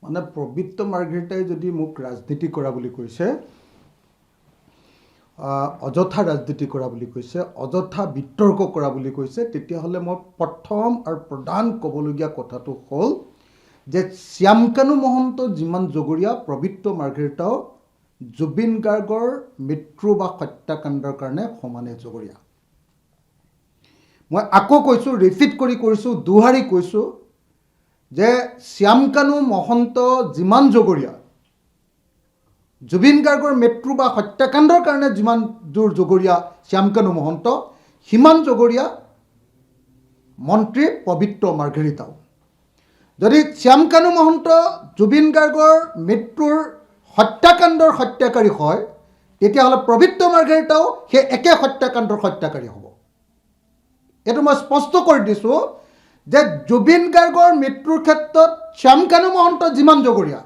মানে পবিত্ৰ মাৰ্ঘেৰিটাই যদি মোক ৰাজনীতি কৰা বুলি কৈছে, অযথা ৰাজনীতি কৰা বুলি কৈছে, অযথা বিতৰ্ক কৰা বুলি কৈছে, তেতিয়াহ'লে মই প্ৰথম আৰু প্ৰধান ক'বলগীয়া কথাটো হ'ল যে শ্যামকানু মহন্ত যিমান জগৰীয়া, পবিত্ৰ মাৰ্ঘেৰিটাও জুবিন গাৰ্গৰ মৃত্যু বা হত্যাকাণ্ডৰ কাৰণে সমানে জগৰীয়া। মই আকৌ কৈছোঁ, ৰিপিট কৰি কৈছোঁ, দুহাৰি কৈছোঁ যে শ্যামকানু মহন্ত যিমান জগৰীয়া, জুবিন গাৰ্গৰ মৃত্যু বা হত্যাকাণ্ডৰ কাৰণে যিমান দূৰ জগৰীয়া শ্যামকানু মহন্ত, সিমান জগৰীয়া মন্ত্ৰী পবিত্ৰ মাৰ্ঘেৰিটাও। যদি শ্যামকানু মহন্ত জুবিন গাৰ্গৰ মৃত্যুৰ হত্যাকাণ্ডৰ হত্যাকাৰী হয়, তেতিয়াহ'লে পবিত্ৰ মাৰ্ঘেৰিটাও সেই একে হত্যাকাণ্ডৰ হত্যাকাৰী হ'ব। এইটো মই স্পষ্ট কৰি দিছোঁ যে জুবিন গাৰ্গৰ মৃত্যুৰ ক্ষেত্ৰত শ্যামকানু মহন্ত যিমান জগৰীয়া,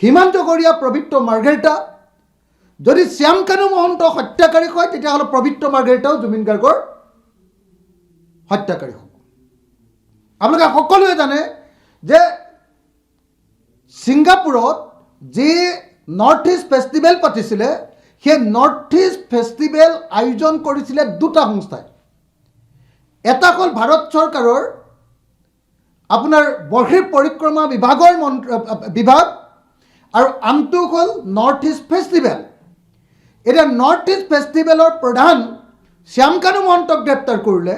সিমান জগৰীয়া পবিত্ৰ মাৰ্ঘেৰিটা। যদি শ্যামকানু মহন্ত হত্যাকাৰী হয়, তেতিয়াহ'লে পবিত্ৰ মাৰ্ঘেৰিটাও জুবিন গাৰ্গৰ হত্যাকাৰী হ'ব। আপোনালোকে সকলোৱে জানে যে ছিংগাপুৰত যি নৰ্থ ইষ্ট ফেষ্টিভেল পাতিছিলে, সেই নৰ্থ ইষ্ট ফেষ্টিভেল আয়োজন কৰিছিলে দুটা সংস্থাই। এটা হ'ল ভাৰত চৰকাৰৰ আপোনাৰ বৰ্হিৰ পৰিক্ৰমা বিভাগৰ বিভাগ, আৰু আনটো হ'ল নৰ্থ ইষ্ট ফেষ্টিভেল। এতিয়া নৰ্থ ইষ্ট ফেষ্টিভেলৰ প্ৰধান শ্যামকানু মহন্তক গ্ৰেপ্তাৰ কৰিলে,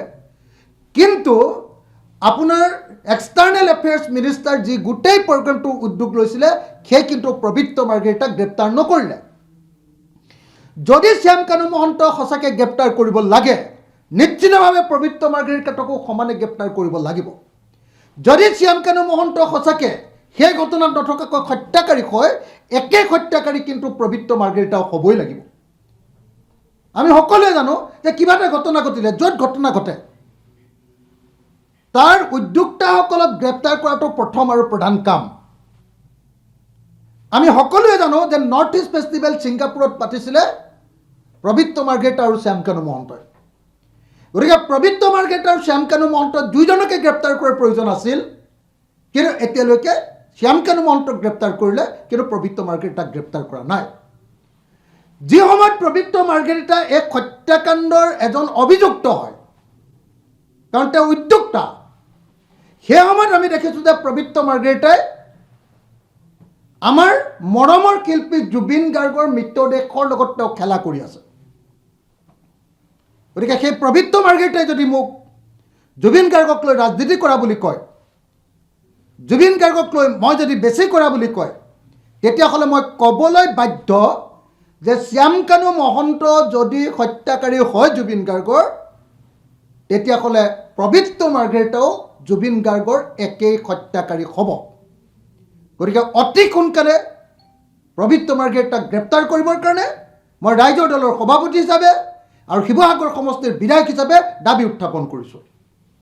কিন্তু আপোনাৰ এক্সটাৰ্নেল এফেয়াৰ্ছ মিনিষ্টাৰ যি গোটেই প্ৰগ্ৰামটো উদ্যোগ লৈছিলে, সেই কিন্তু পবিত্ৰ মাৰ্ঘেৰিটাক গ্ৰেপ্তাৰ নকৰিলে। যদি শ্যামকানু মহন্তক সঁচাকৈ গ্ৰেপ্তাৰ কৰিব লাগে, নিশ্চিতভাৱে পবিত্ৰ মাৰ্ঘেৰিটাকো সমানে গ্ৰেপ্তাৰ কৰিব লাগিব। যদি শ্যামকানু মহন্ত সঁচাকৈ সেই ঘটনাত নথকাকৈ হত্যাকাৰী হয়, একে হত্যাকাৰী কিন্তু পবিত্ৰ মাৰ্ঘেৰিটাও হ'বই লাগিব। আমি সকলোৱে জানো যে কিবা এটা ঘটনা ঘটিলে, য'ত ঘটনা ঘটে, তাৰ উদ্যোক্তাসকলক গ্ৰেপ্তাৰ কৰাটো প্ৰথম আৰু প্ৰধান কাম। আমি সকলোৱে জানো যে নৰ্থ ইষ্ট ফেষ্টিভেল ছিংগাপুৰত পাতিছিলে পবিত্ৰ মাৰ্ঘেৰিটা আৰু শ্যামকানু মহন্তই। গতিকে পবিত্ৰ মাৰ্ঘেৰিটা আৰু শ্যামকানু মহন্ত দুইজনকে গ্ৰেপ্তাৰ কৰাৰ প্ৰয়োজন আছিল, কিন্তু এতিয়ালৈকে শ্যামকানু মহন্তক গ্ৰেপ্তাৰ কৰিলে, কিন্তু পবিত্ৰ মাৰ্ঘেৰিটাক গ্ৰেপ্তাৰ কৰা নাই। যি সময়ত পবিত্ৰ মাৰ্ঘেৰিটা এক হত্যাকাণ্ডৰ এজন অভিযুক্ত হয়, কাৰণ তেওঁ উদ্যোক্তা, সেই সময়ত আমি দেখিছোঁ যে পবিত্ৰ মাৰ্ঘেৰিটাই আমাৰ মৰমৰ শিল্পী জুবিন গাৰ্গৰ মৃতদেহৰ লগত তেওঁ খেলা কৰি আছে। গতিকে সেই পবিত্ৰ মাৰ্ঘেৰিটাই যদি মোক জুবিন গাৰ্গক লৈ ৰাজনীতি কৰা বুলি কয়, জুবিন গাৰ্গক লৈ মই যদি বেছি কৰা বুলি কয়, তেতিয়াহ'লে মই ক'বলৈ বাধ্য যে শ্যামকানু মহন্ত যদি হত্যাকাৰী হয় জুবিন গাৰ্গৰ, তেতিয়াহ'লে পবিত্ৰ মাৰ্ঘেৰিটাও জুবিন গাৰ্গৰ একেই হত্যাকাৰী হ'ব। গতিকে অতি সোনকালে পবিত্ৰ মাৰ্ঘেৰিটাক গ্ৰেপ্তাৰ কৰিবৰ কাৰণে মই ৰাইজৰ দলৰ সভাপতি হিচাপে আৰু শিৱসাগৰ সমষ্টিৰ বিধায়ক হিচাপে দাবী উত্থাপন কৰিছোঁ।